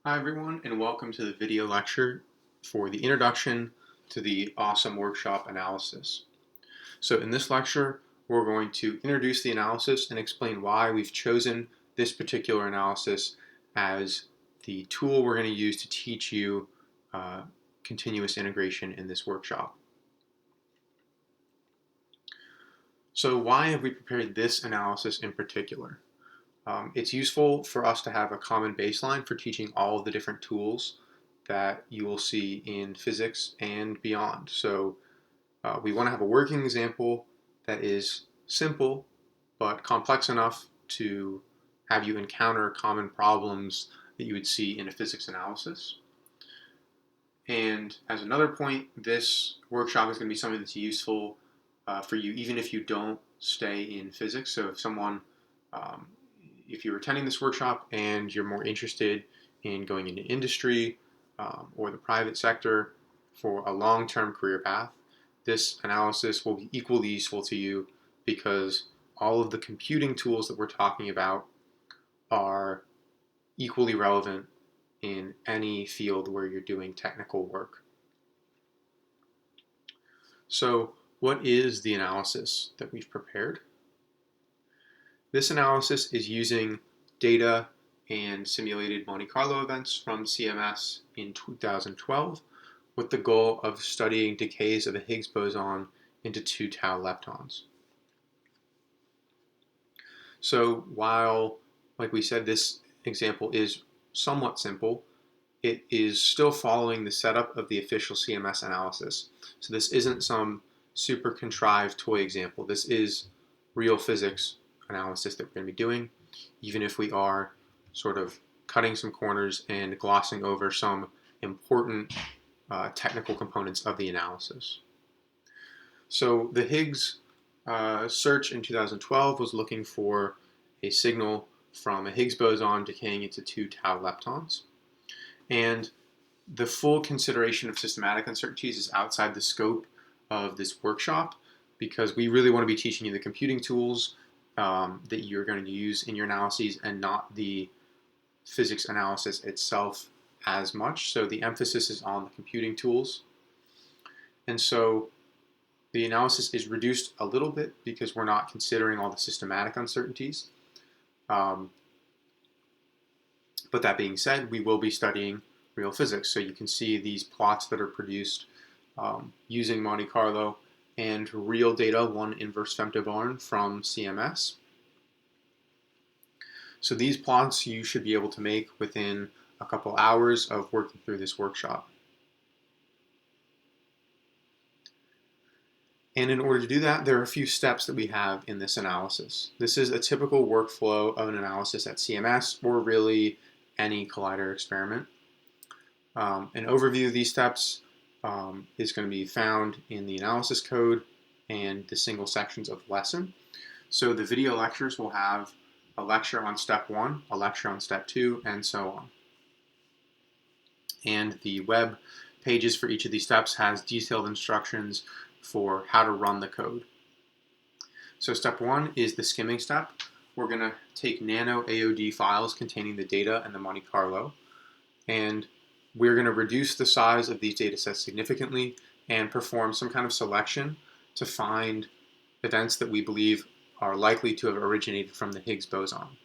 Hi everyone, and welcome to the video lecture for the introduction to the awesome workshop analysis. So in this lecture, we're going to introduce the analysis and explain why we've chosen this particular analysis as the tool we're going to use to teach you continuous integration in this workshop. So why have we prepared this analysis in particular? It's useful for us to have a common baseline for teaching all of the different tools that you will see in physics and beyond. So we want to have a working example that is simple but complex enough to have you encounter common problems that you would see in a physics analysis. And as another point, this workshop is going to be something that's useful for you even if you don't stay in physics. So um, if you're attending this workshop and you're more interested in going into industry or the private sector for a long-term career path, this analysis will be equally useful to you because all of the computing tools that we're talking about are equally relevant in any field where you're doing technical work. So, what is the analysis that we've prepared? This analysis is using data and simulated Monte Carlo events from CMS in 2012 with the goal of studying decays of a Higgs boson into 2 tau leptons. So while, like we said, this example is somewhat simple, it is still following the setup of the official CMS analysis. So this isn't some super contrived toy example. This is real physics analysis that we're going to be doing, even if we are sort of cutting some corners and glossing over some important technical components of the analysis. So the Higgs search in 2012 was looking for a signal from a Higgs boson decaying into 2 tau leptons. And the full consideration of systematic uncertainties is outside the scope of this workshop because we really want to be teaching you the computing tools that you're going to use in your analyses and not the physics analysis itself as much. So the emphasis is on the computing tools. And so the analysis is reduced a little bit because we're not considering all the systematic uncertainties. But that being said, we will be studying real physics. So you can see these plots that are produced using Monte Carlo and real data, one inverse femtobarn from CMS. So these plots you should be able to make within a couple hours of working through this workshop. And in order to do that, there are a few steps that we have in this analysis. This is a typical workflow of an analysis at CMS or really any collider experiment. An overview of these steps is going to be found in the analysis code and the single sections of the lesson. So the video lectures will have a lecture on step 1, a lecture on step 2, and so on. And the web pages for each of these steps has detailed instructions for how to run the code. So step 1 is the skimming step. We're going to take nano AOD files containing the data and the Monte Carlo, and we're going to reduce the size of these data sets significantly and perform some kind of selection to find events that we believe are likely to have originated from the Higgs boson.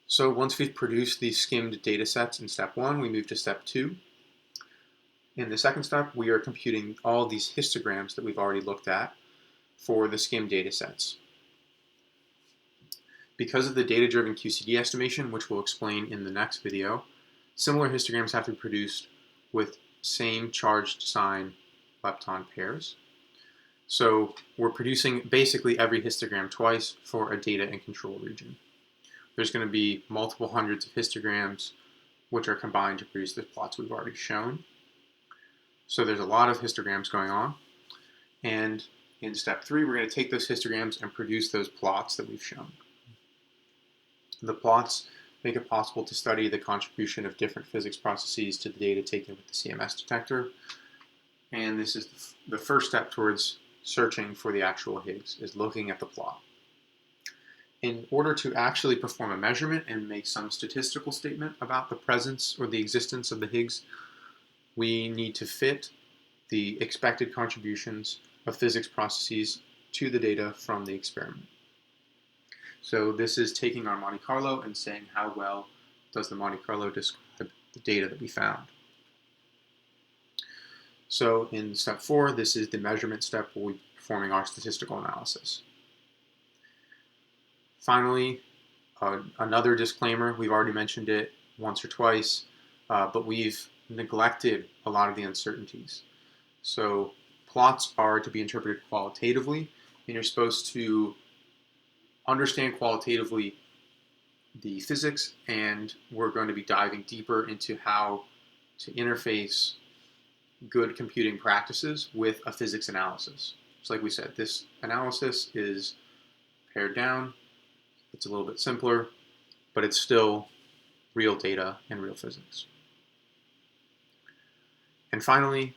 So once we've produced these skimmed data sets in step 1, we move to step 2. In the second step, we are computing all these histograms that we've already looked at for the skimmed data sets. Because of the data-driven QCD estimation, which we'll explain in the next video, similar histograms have to be produced with same charged sign lepton pairs. So we're producing basically every histogram twice for a data and control region. There's going to be multiple hundreds of histograms which are combined to produce the plots we've already shown. So there's a lot of histograms going on. And in step 3, we're going to take those histograms and produce those plots that we've shown. The plots make it possible to study the contribution of different physics processes to the data taken with the CMS detector. And this is the first step towards searching for the actual Higgs, is looking at the plot. In order to actually perform a measurement and make some statistical statement about the presence or the existence of the Higgs, we need to fit the expected contributions of physics processes to the data from the experiment. So this is taking our Monte Carlo and saying how well does the Monte Carlo describe the data that we found. So in step 4, this is the measurement step where we'll be performing our statistical analysis. Finally, another disclaimer, we've already mentioned it once or twice, but we've neglected a lot of the uncertainties. So plots are to be interpreted qualitatively, and you're supposed to understand qualitatively the physics, and we're going to be diving deeper into how to interface good computing practices with a physics analysis. So like we said, this analysis is pared down. It's a little bit simpler, but it's still real data and real physics. And finally,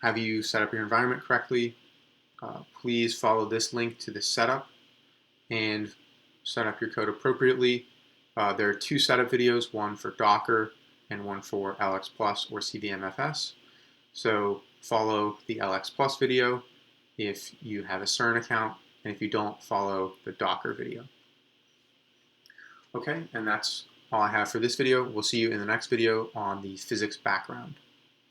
have you set up your environment correctly? Please follow this link to the setup and set up your code appropriately. There are 2 setup videos, one for Docker and one for LX Plus or CVMFS. So follow the LX Plus video if you have a CERN account, and if you don't, follow the Docker video. Okay, and that's all I have for this video. We'll see you in the next video on the physics background.